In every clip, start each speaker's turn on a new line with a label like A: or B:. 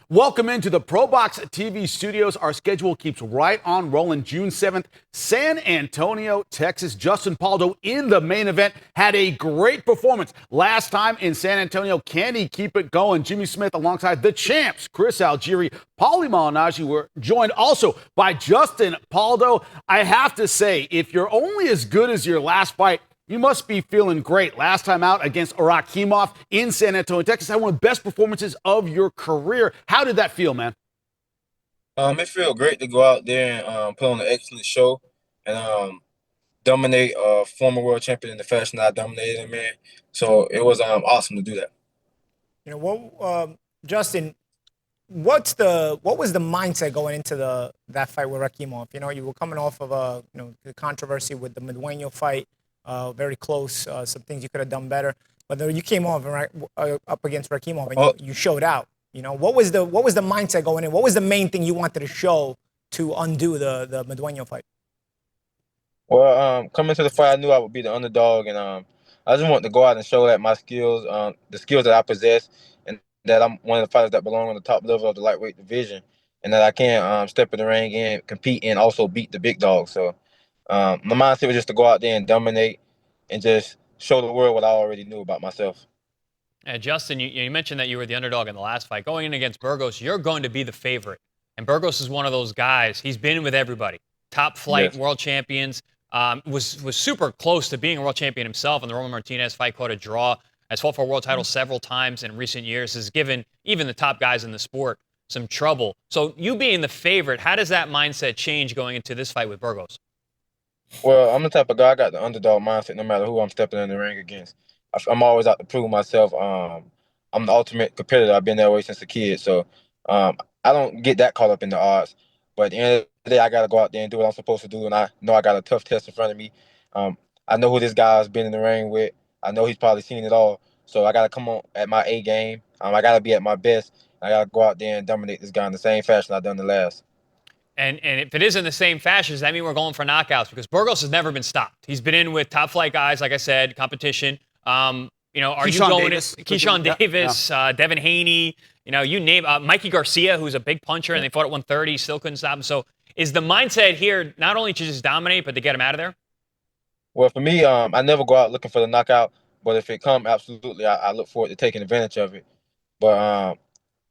A: Welcome into the ProBox TV studios. Our schedule keeps right on rolling. June 7th, San Antonio, Texas. Justin Pauldo in the main event had a great performance last time in San Antonio. Can he keep it going? Jimmy Smith alongside the champs, Chris Algieri, Paulie Malignaggi were joined also by Justin Pauldo. I have to say, if you're only as good as your last fight, you must be feeling great. Last time out against Rakimov in San Antonio, Texas, had one of the best performances of your career. How did that feel, man?
B: It felt great to go out there and put on an excellent show and dominate a former world champion in the fashion that I dominated him, man. So it was awesome to do that.
C: Justin, what was the mindset going into that fight with Rakimov? You were coming off of the controversy with the Muenho fight, very close, some things you could have done better. But then you came off up against Rakimov and you showed out. What was the mindset going in? What was the main thing you wanted to show to undo the Muenho fight?
B: Well, coming to the fight, I knew I would be the underdog, and I just wanted to go out and show that my skills, the skills that I possess, and that I'm one of the fighters that belong on the top level of the lightweight division, and that I can step in the ring and compete and also beat the big dogs. So my mindset was just to go out there and dominate and just show the world what I already knew about myself.
D: Justin, you mentioned that you were the underdog in the last fight. Going in against Burgos, you're going to be the favorite. And Burgos is one of those guys. He's been with everybody. Top flight, yes. World champions. Was super close to being a world champion himself. And the Roman Martinez fight caught a draw. Has fought for a world title several times in recent years. Has given even the top guys in the sport some trouble. So you being the favorite, how does that mindset change going into this fight with Burgos?
B: Well, I'm the type of guy, I got the underdog mindset no matter who I'm stepping in the ring against. I'm always out to prove myself. I'm the ultimate competitor. I've been that way since a kid. So I don't get that caught up in the odds. But at the end of the day, I got to go out there and do what I'm supposed to do. And I know I got a tough test in front of me. I know who this guy's been in the ring with. I know he's probably seen it all. So I got to come on at my A game. I got to be at my best. I got to go out there and dominate this guy in the same fashion I've done the last.
D: And if it is in the same fashion, does that mean we're going for knockouts? Because Burgos has never been stopped. He's been in with top flight guys, like I said, competition. Are you going Davis, Keyshawn Davis, yeah. Devin Haney, you name Mikey Garcia, who's a big puncher, and they fought at 130, still couldn't stop him. So is the mindset here not only to just dominate, but to get him out of there?
B: Well, for me, I never go out looking for the knockout, but if it comes, absolutely, I look forward to taking advantage of it. But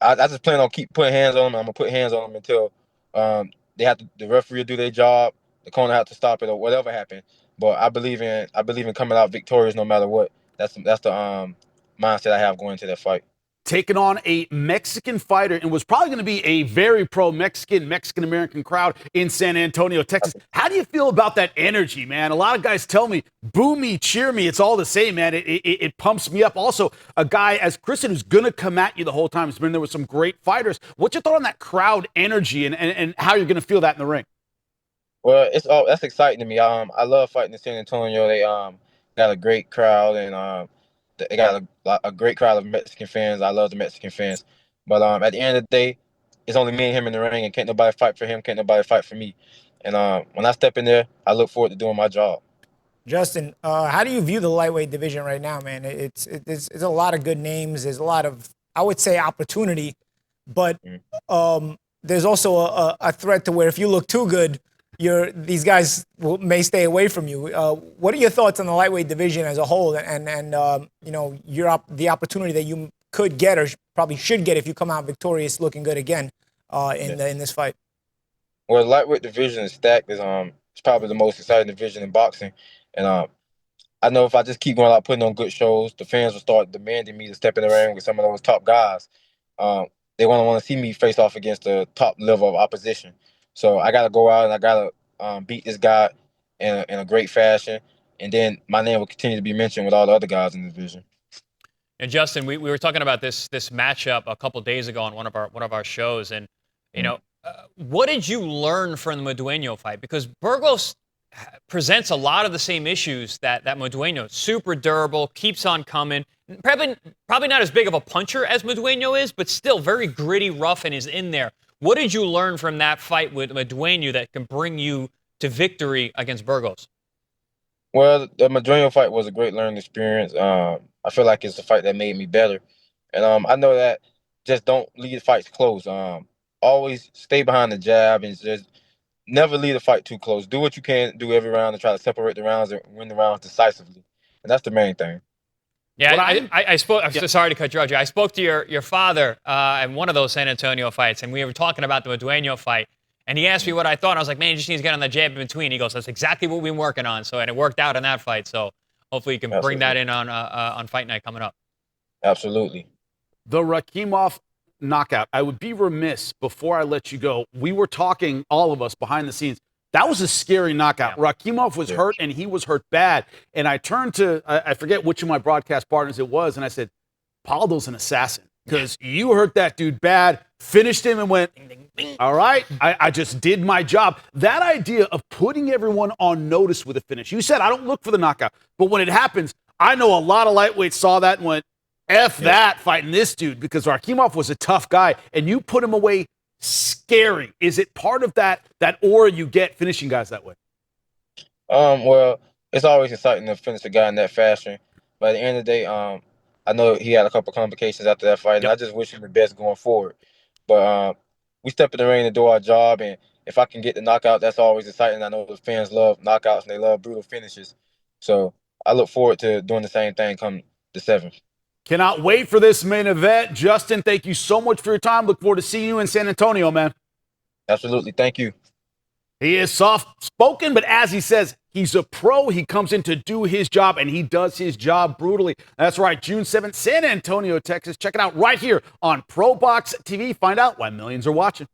B: I just plan on keep putting hands on them. I'm gonna put hands on them until the referee will do their job, the corner have to stop it or whatever happens. But I believe in coming out victorious no matter what. That's the mindset I have going into that fight.
A: Taking on a Mexican fighter and was probably going to be a very Mexican-American crowd in San Antonio, Texas. How do you feel about that energy, man? A lot of guys tell me, boo me, cheer me. It's all the same, man. It pumps me up. Also, a guy as Kristen who's going to come at you the whole time. He's been there with some great fighters. What's your thought on that crowd energy and how you're going to feel that in the ring?
B: Well, that's exciting to me. I love fighting in San Antonio. They got a great crowd and they got a great crowd of Mexican fans. I love the Mexican fans. But at the end of the day, it's only me and him in the ring, and can't nobody fight for him, can't nobody fight for me. And when I step in there, I look forward to doing my job.
C: Justin, how do you view the lightweight division right now, man? It's a lot of good names. There's a lot of, I would say, opportunity. But there's also a threat to where if you look too good, these guys may stay away from you. What are your thoughts on the lightweight division as a whole, and the opportunity that you could get or probably should get if you come out victorious, looking good again in this fight?
B: Well, the lightweight division is stacked. It's probably the most exciting division in boxing, and I know if I just keep going out putting on good shows, the fans will start demanding me to step in the ring with some of those top guys. They want to see me face off against the top level of opposition. So I got to go out and I got to beat this guy in a great fashion. And then my name will continue to be mentioned with all the other guys in the division.
D: And Justin, we were talking about this matchup a couple days ago on one of our shows. And, what did you learn from the Muenho fight? Because Burgos presents a lot of the same issues that Muenho. Super durable, keeps on coming. Probably not as big of a puncher as Muenho is, but still very gritty, rough, and is in there. What did you learn from that fight with Muenho that can bring you to victory against Burgos?
B: Well, the Muenho fight was a great learning experience. I feel like it's a fight that made me better. And I know that just don't leave fights close. Always stay behind the jab and just never leave the fight too close. Do what you can do every round and try to separate the rounds and win the rounds decisively. And that's the main thing.
D: Yeah, I spoke. I'm so sorry to cut you off, Jay. I spoke to your father in one of those San Antonio fights, and we were talking about the Muenho fight. And he asked me what I thought. And I was like, man, you just need to get on the jab in between. He goes, that's exactly what we've been working on. So, and it worked out in that fight. So hopefully you can bring that in on Fight Night coming up.
B: Absolutely.
A: The Rakimov knockout. I would be remiss before I let you go. We were talking, all of us, behind the scenes. That was a scary knockout. Yeah. Rakimov was hurt, and he was hurt bad. And I turned to, I forget which of my broadcast partners it was, and I said, Pauldo's an assassin. Because you hurt that dude bad, finished him, and went, all right, I just did my job. That idea of putting everyone on notice with a finish. You said, I don't look for the knockout. But when it happens, I know a lot of lightweights saw that and went, F that, fighting this dude, because Rakimov was a tough guy, and you put him away. Scary. Is it part of that aura you get finishing guys that way?
B: Well, it's always exciting to finish a guy in that fashion. But at the end of the day, I know he had a couple complications after that fight, and I just wish him the best going forward. But we step in the ring to do our job, and if I can get the knockout, that's always exciting. I know the fans love knockouts, and they love brutal finishes. So I look forward to doing the same thing come the 7th.
A: Cannot wait for this main event. Justin, thank you so much for your time. Look forward to seeing you in San Antonio, man.
B: Absolutely. Thank you.
A: He is soft-spoken, but as he says, he's a pro. He comes in to do his job, and he does his job brutally. That's right, June 7th, San Antonio, Texas. Check it out right here on ProBox TV. Find out why millions are watching.